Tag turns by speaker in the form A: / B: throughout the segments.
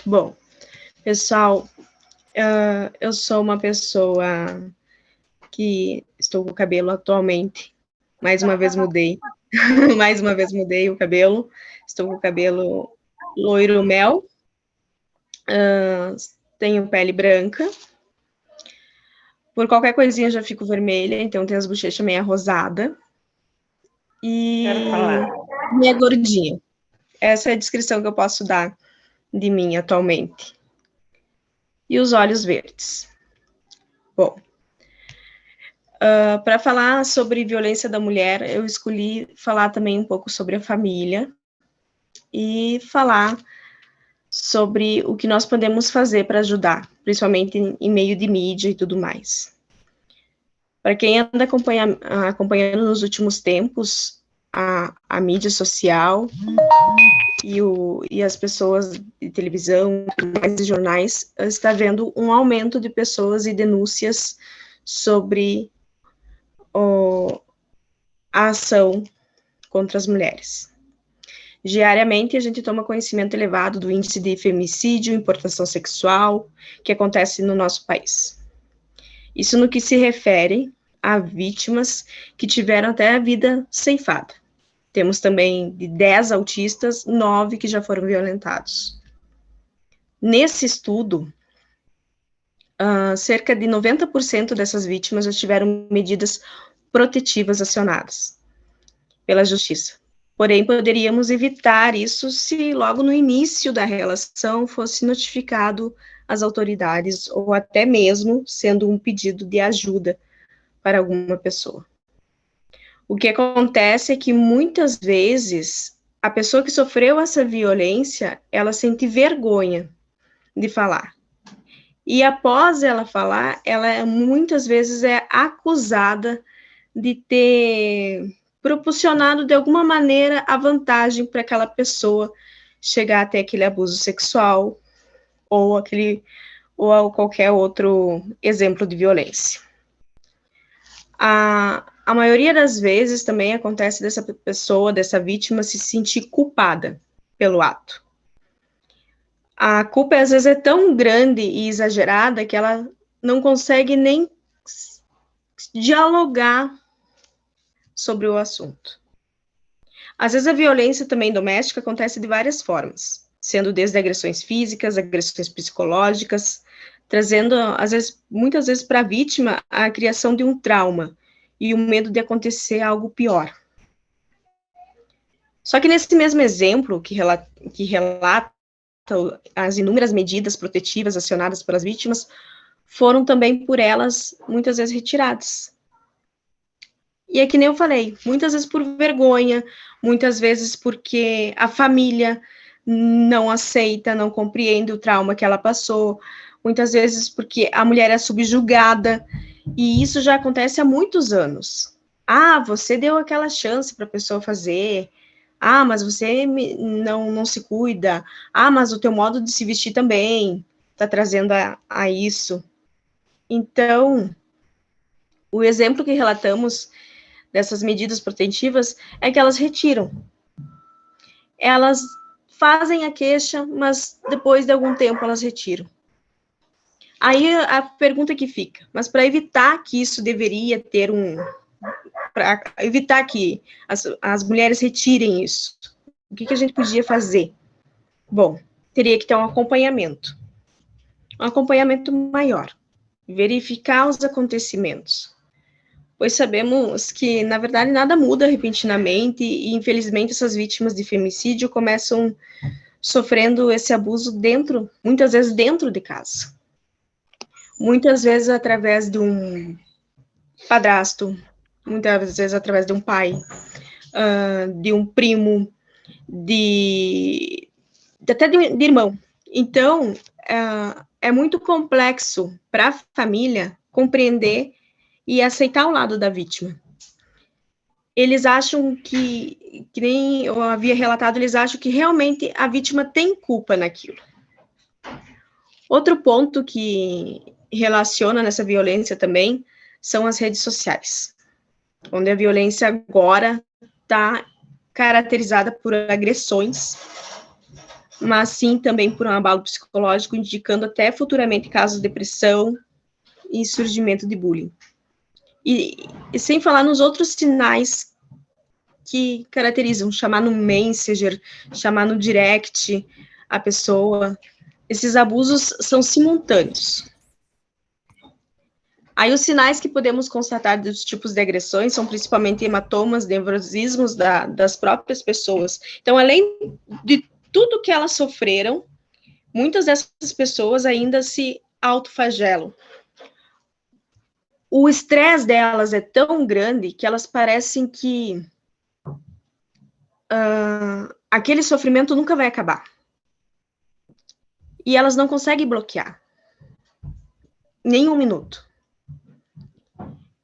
A: Bom, pessoal, eu sou uma pessoa que estou com o cabelo atualmente. Mais uma vez mudei. Mais uma vez mudei o cabelo. Estou com o cabelo loiro mel. Tenho pele branca. Por qualquer coisinha já fico vermelha, então tenho as bochechas meio rosadas. E minha gordinha. Essa é a descrição que eu posso dar de mim atualmente. E os olhos verdes. Bom, para falar sobre violência da mulher, eu escolhi falar também um pouco sobre a família e falar sobre o que nós podemos fazer para ajudar, principalmente em meio de mídia e tudo mais. Para quem anda acompanhando nos últimos tempos a mídia social e as pessoas de televisão, mais de jornais, está vendo um aumento de pessoas e denúncias sobre a ação contra as mulheres. Diariamente, a gente toma conhecimento elevado do índice de femicídio, importação sexual, que acontece no nosso país. Isso no que se refere a vítimas que tiveram até a vida ceifada. Temos também de 10 autistas, 9 que já foram violentados. Nesse estudo, cerca de 90% dessas vítimas já tiveram medidas protetivas acionadas pela justiça. Porém, poderíamos evitar isso se logo no início da relação fosse notificado às autoridades ou até mesmo sendo um pedido de ajuda para alguma pessoa. O que acontece é que muitas vezes a pessoa que sofreu essa violência, ela sente vergonha de falar. E após ela falar, ela muitas vezes é acusada de ter proporcionado de alguma maneira a vantagem para aquela pessoa chegar até aquele abuso sexual ou qualquer outro exemplo de violência. A maioria das vezes também acontece dessa pessoa, dessa vítima, se sentir culpada pelo ato. A culpa, às vezes, é tão grande e exagerada que ela não consegue nem dialogar sobre o assunto. Às vezes, a violência também doméstica acontece de várias formas, sendo desde agressões físicas, agressões psicológicas, trazendo, muitas vezes, para a vítima a criação de um trauma e o medo de acontecer algo pior. Só que nesse mesmo exemplo que relata as inúmeras medidas protetivas acionadas pelas vítimas, foram também por elas muitas vezes retiradas. E é que nem eu falei, muitas vezes por vergonha, muitas vezes porque a família não aceita, não compreende o trauma que ela passou, muitas vezes porque a mulher é subjugada, e isso já acontece há muitos anos. Ah, você deu aquela chance para a pessoa fazer. Ah, mas você não se cuida. Ah, mas o teu modo de se vestir também está trazendo a isso. Então, o exemplo que relatamos dessas medidas protetivas é que elas retiram. Elas fazem a queixa, mas depois de algum tempo elas retiram. Aí a pergunta que fica, mas para evitar que isso deveria ter para evitar que as mulheres retirem isso, o que a gente podia fazer? Bom, teria que ter um acompanhamento maior, verificar os acontecimentos, pois sabemos que, na verdade, nada muda repentinamente e, infelizmente, essas vítimas de femicídio começam sofrendo esse abuso muitas vezes dentro de casa. Muitas vezes através de um padrasto, muitas vezes através de um pai, de um primo, até de irmão. Então, é muito complexo para a família compreender e aceitar o lado da vítima. Eles acham que nem eu havia relatado, eles acham que realmente a vítima tem culpa naquilo. Outro ponto que relaciona nessa violência também são as redes sociais, onde a violência agora está caracterizada por agressões mas sim também por um abalo psicológico, indicando até futuramente casos de depressão e surgimento de bullying. E sem falar nos outros sinais que caracterizam, chamar no Messenger, chamar no direct a pessoa. Esses abusos são simultâneos. Aí os sinais que podemos constatar dos tipos de agressões são principalmente hematomas, nevrosismos das próprias pessoas. Então, além de tudo que elas sofreram, muitas dessas pessoas ainda se autoflagelam. O estresse delas é tão grande que elas parecem que aquele sofrimento nunca vai acabar. E elas não conseguem bloquear. Nem um minuto.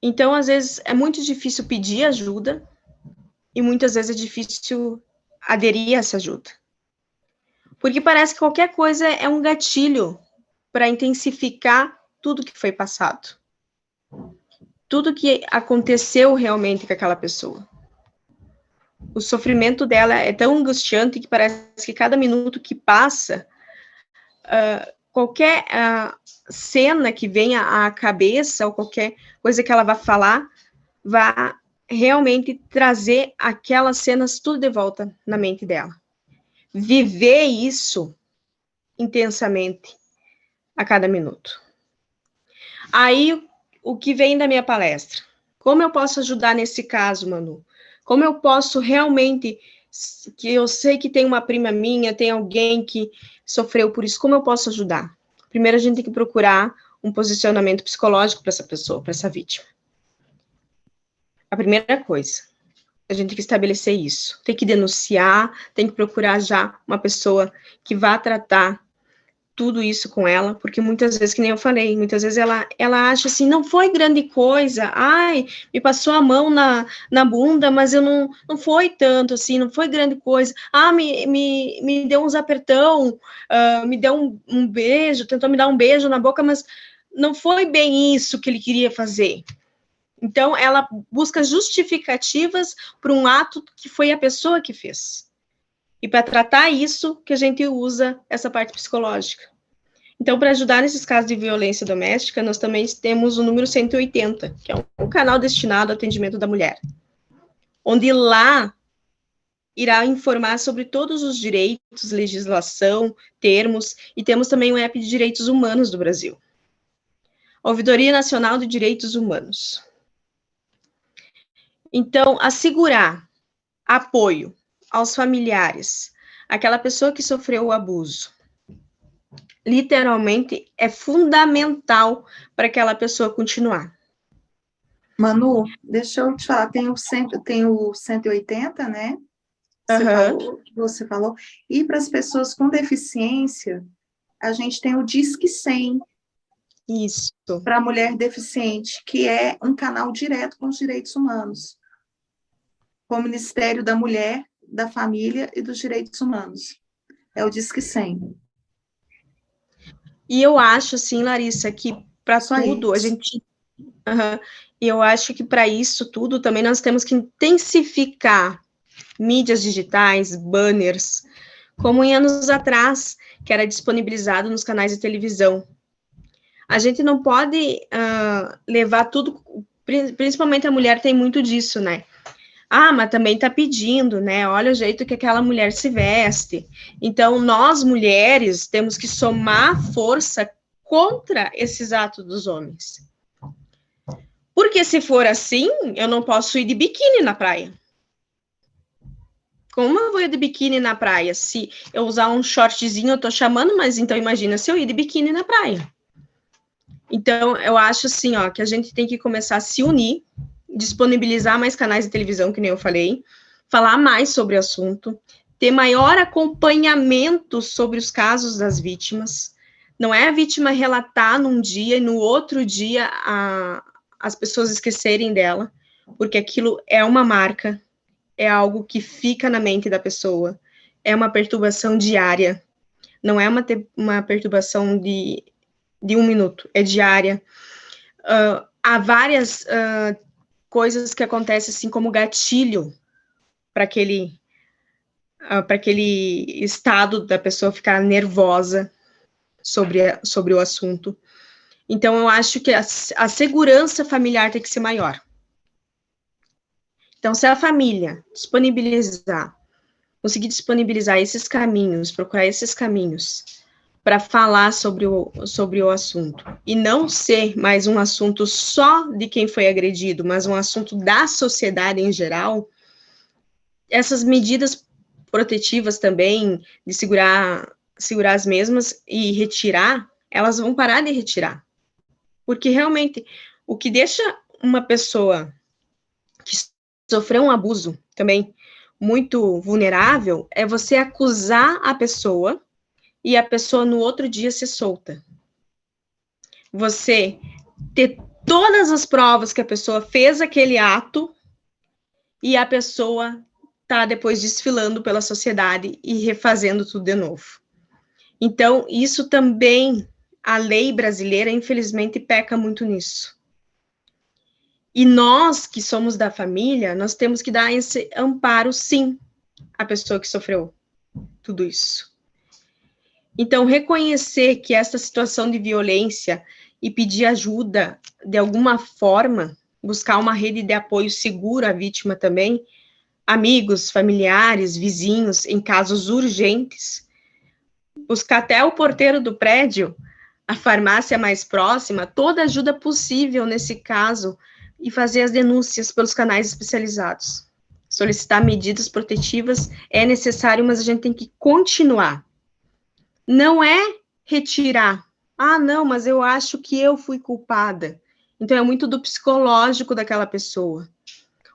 A: Então, às vezes, é muito difícil pedir ajuda e muitas vezes é difícil aderir a essa ajuda. Porque parece que qualquer coisa é um gatilho para intensificar tudo que foi passado. Tudo que aconteceu realmente com aquela pessoa. O sofrimento dela é tão angustiante que parece que cada minuto que passa, qualquer cena que venha à cabeça, ou qualquer coisa que ela vá falar, vai realmente trazer aquelas cenas tudo de volta na mente dela. Viver isso intensamente a cada minuto. Aí, o que vem da minha palestra? Como eu posso ajudar nesse caso, Manu? Como eu posso realmente, que eu sei que tem uma prima minha, tem alguém que sofreu por isso, como eu posso ajudar? Primeiro, a gente tem que procurar um posicionamento psicológico para essa pessoa, para essa vítima. A primeira coisa, a gente tem que estabelecer isso. Tem que denunciar, tem que procurar já uma pessoa que vá tratar tudo isso com ela, porque muitas vezes, que nem eu falei, muitas vezes ela acha assim, não foi grande coisa, ai, me passou a mão na bunda, mas eu não foi tanto assim, não foi grande coisa, me deu uns apertão, me deu um beijo, tentou me dar um beijo na boca, mas não foi bem isso que ele queria fazer. Então, ela busca justificativas para um ato que foi a pessoa que fez. E para tratar isso, que a gente usa essa parte psicológica. Então, para ajudar nesses casos de violência doméstica, nós também temos o número 180, que é um canal destinado ao atendimento da mulher. Onde lá irá informar sobre todos os direitos, legislação, termos, e temos também um app de direitos humanos do Brasil. Ouvidoria Nacional de Direitos Humanos. Então, assegurar apoio aos familiares, aquela pessoa que sofreu o abuso, literalmente é fundamental para aquela pessoa continuar.
B: Manu, deixa eu te falar, tem o 180, né? Você falou. E para as pessoas com deficiência, a gente tem o Disque 100.
A: Isso.
B: Para a mulher deficiente, que é um canal direto com os direitos humanos, com o Ministério da Mulher, da Família e dos Direitos Humanos. É o Disque 100.
A: E eu acho, assim, Larissa, que para tudo,
B: isso.
A: E eu acho que para isso tudo também nós temos que intensificar mídias digitais, banners, como em anos atrás, que era disponibilizado nos canais de televisão. A gente não pode levar tudo, principalmente a mulher tem muito disso, né? Ah, mas também tá pedindo, né? Olha o jeito que aquela mulher se veste. Então, nós, mulheres, temos que somar força contra esses atos dos homens. Porque se for assim, eu não posso ir de biquíni na praia. Como eu vou ir de biquíni na praia? Se eu usar um shortzinho, eu tô chamando, mas então imagina se eu ir de biquíni na praia. Então, eu acho assim, ó, que a gente tem que começar a se unir, disponibilizar mais canais de televisão, que nem eu falei, falar mais sobre o assunto, ter maior acompanhamento sobre os casos das vítimas. Não é a vítima relatar num dia e no outro dia as pessoas esquecerem dela, porque aquilo é uma marca, é algo que fica na mente da pessoa, é uma perturbação diária, não é uma perturbação de um minuto, é diária. Há várias coisas que acontecem assim como gatilho para aquele para aquele estado da pessoa ficar nervosa sobre o assunto. Então, eu acho que a segurança familiar tem que ser maior. Então, se a família conseguir disponibilizar esses caminhos, procurar esses caminhos para falar sobre o assunto, e não ser mais um assunto só de quem foi agredido, mas um assunto da sociedade em geral, essas medidas protetivas também, de segurar as mesmas e retirar, elas vão parar de retirar. Porque realmente, o que deixa uma pessoa que sofreu um abuso também muito vulnerável é você acusar a pessoa e a pessoa no outro dia ser solta. Você ter todas as provas que a pessoa fez aquele ato e a pessoa tá depois desfilando pela sociedade e refazendo tudo de novo. Então, isso também, a lei brasileira, infelizmente, peca muito nisso. E nós, que somos da família, nós temos que dar esse amparo, sim, à pessoa que sofreu tudo isso. Então, reconhecer que essa situação de violência e pedir ajuda, de alguma forma, buscar uma rede de apoio seguro à vítima também, amigos, familiares, vizinhos, em casos urgentes, buscar até o porteiro do prédio, a farmácia mais próxima, toda ajuda possível nesse caso, e fazer as denúncias pelos canais especializados. Solicitar medidas protetivas é necessário, mas a gente tem que continuar. Não é retirar. Ah, não, mas eu acho que eu fui culpada. Então, é muito do psicológico daquela pessoa.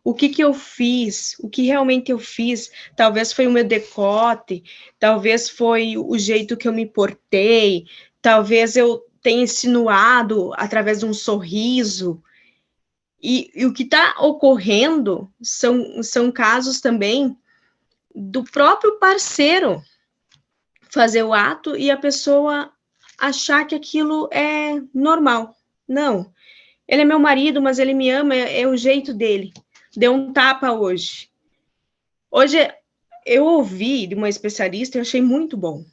A: O que eu fiz? O que realmente eu fiz? Talvez foi o meu decote, talvez foi o jeito que eu me portei, talvez eu tenha insinuado através de um sorriso. E o que está ocorrendo são casos também do próprio parceiro fazer o ato e a pessoa achar que aquilo é normal. Não, ele é meu marido, mas ele me ama, é o jeito dele. Deu um tapa hoje. Hoje eu ouvi de uma especialista e eu achei muito bom.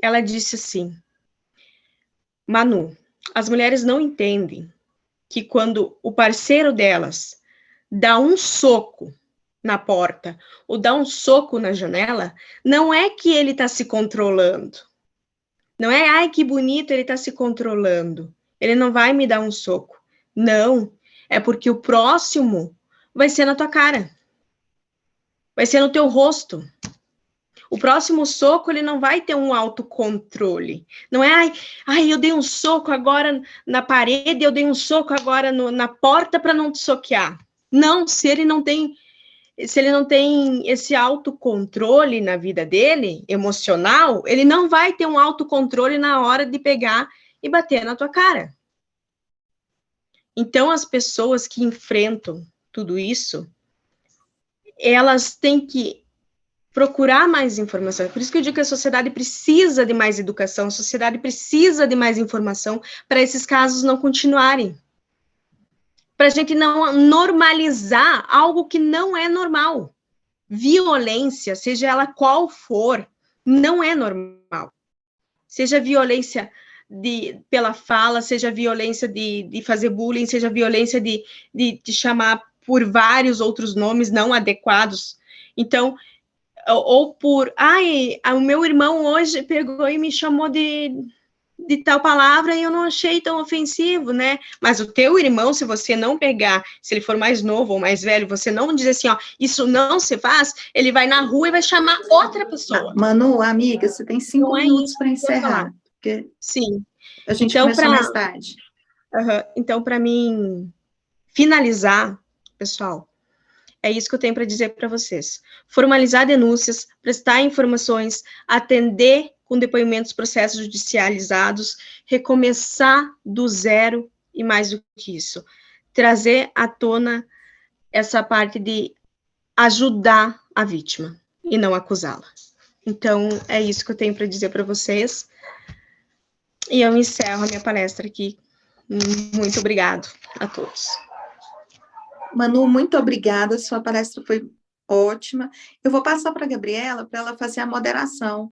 A: Ela disse assim: Manu, as mulheres não entendem que quando o parceiro delas dá um soco na porta ou dá um soco na janela, não é que ele está se controlando. Não é, ai, que bonito, ele está se controlando. Ele não vai me dar um soco. Não, é porque o próximo vai ser na tua cara. Vai ser no teu rosto. O próximo soco, ele não vai ter um autocontrole. Não é, ai, eu dei um soco agora na parede, eu dei um soco agora na porta para não te soquear. Não, se ele não tem esse autocontrole na vida dele, emocional, ele não vai ter um autocontrole na hora de pegar e bater na tua cara. Então, as pessoas que enfrentam tudo isso, elas têm que procurar mais informação. Por isso que eu digo que a sociedade precisa de mais educação, a sociedade precisa de mais informação para esses casos não continuarem. Para a gente não normalizar algo que não é normal. Violência, seja ela qual for, não é normal. Seja violência pela fala, seja violência de fazer bullying, seja violência de chamar por vários outros nomes não adequados. Então, ou por, o meu irmão hoje pegou e me chamou de tal palavra e eu não achei tão ofensivo, né? Mas o teu irmão, se você não pegar, se ele for mais novo ou mais velho, você não dizer assim, ó, isso não se faz, ele vai na rua e vai chamar outra pessoa.
B: Manu, amiga, você tem 5 minutos para encerrar. Porque
A: sim.
B: A gente então, começou mais tarde.
A: Então, para mim finalizar, pessoal, é isso que eu tenho para dizer para vocês. Formalizar denúncias, prestar informações, atender com depoimentos, processos judicializados, recomeçar do zero e mais do que isso. Trazer à tona essa parte de ajudar a vítima e não acusá-la. Então, é isso que eu tenho para dizer para vocês. E eu encerro a minha palestra aqui. Muito obrigado a todos.
B: Manu, muito obrigada. Sua palestra foi Ótima. Eu vou passar para a Gabriela para ela fazer a moderação.